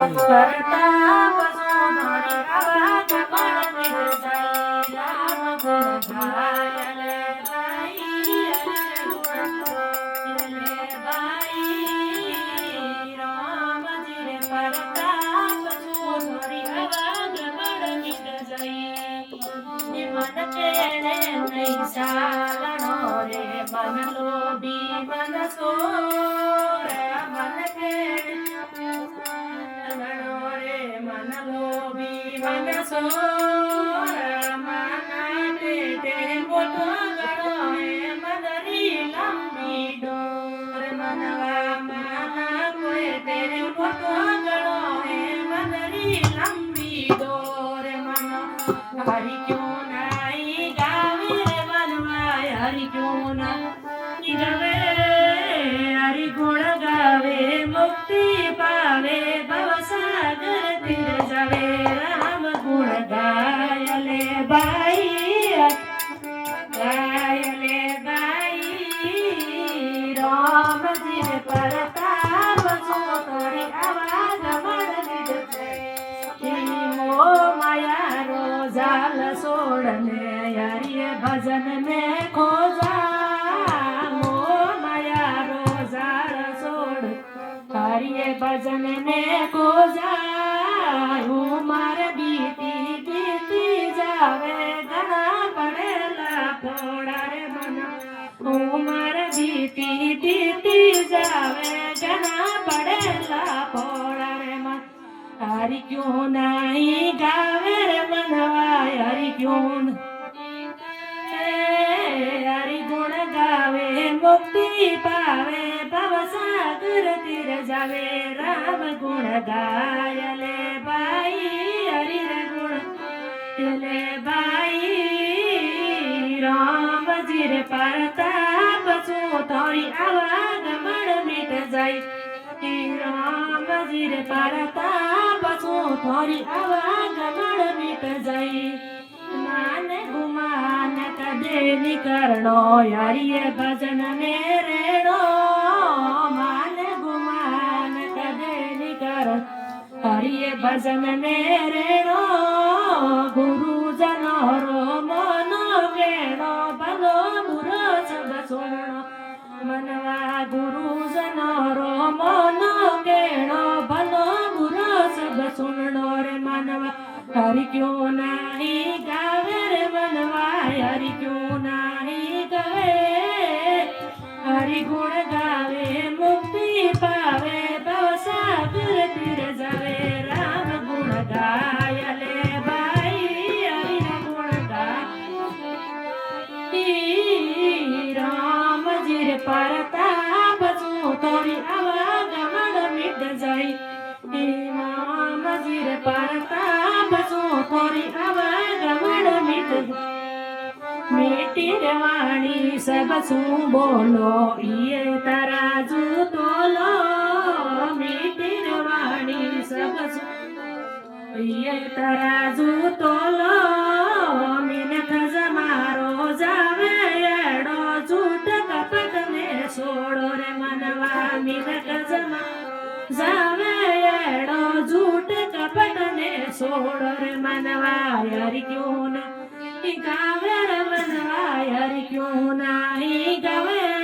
કરતા પશુ ધોરી આવાજ મળે જાય રામ ગુણ ગાય લે બાઈ રામજી રે કરતા પશુ ધોરી આવાજ મળે જાય મન કેળે નહીં સાલણો રે મન લોભી મન સોર મન કેળે मन लोभी मन सोर मन पेटे मोटो गड़ो है मदरी लंबी डोर मनवा मन पेटे मोटो गड़ो है मदरी लंबी डोर मन हरि क्यों नाई गावे मनवा हरि क्यों ना गावे हरि गुण गावे मुक्ति पावे भवसागर तीर जावे राम गुण गाय ले बाई राम जी रे परताप जो तोरी आवाज मड़ मो माया रोजाल सोड़ने यारी भजन में खोजा भजन में को जाऊं मार बीती बीती जावे घना पड़ेला फोड़ा रे मना उमर बीती बीती जावे घना पड़ेला फोड़ा रे मन हरि क्यों नहीं गावे रे मनवा हरि क्यों हरि गुण गावे मुक्ति पावे भवसागर तीर जावे राम गुण गाय ले बाई हरि गुण ले बाई राम जी रे परताप जो तोरी आवाज मड़ मिट जाई राम जी रे परताप जो तोरी आवाज मड़ मिट जाई मान गुमान कदे निकरणो यारी भजन में रेणो मान गुमान कदे निकरण हरि भजन में रेणो गुरु जनरो मनो गेणो भलो बुरो सब सुनो मनवा गुरु जनरो मनो गेणो भलो बुरो सब सुनो रे मनवा हरि क्यों नहीं गावे रे मनवा हरि क्यों नहीं गावे हरि गुण गावे मुक्ति पावे भवसागर तीर जावे राम गुण गाय ले बाई हरि गुण गाय राम जी रे परताप जो तोरी आवाज मड़ मिट जाई राम जी रे परताप जो तोरी आवाज मड़ मिट मीठी वाणी सब सू बोलो ये तराजू तोलो मीठी वाणी सब सू ये तराजू तोलो मिनख जमारो जावे एड़ो झूठ कपट ने छोड़ो रे मनवा मिनख जमा जावे एड़ो झूठ कपट ने छोड़ो रे मनवा हरि क्यों न गावे रे मनवा हरि क्यों नहीं गावे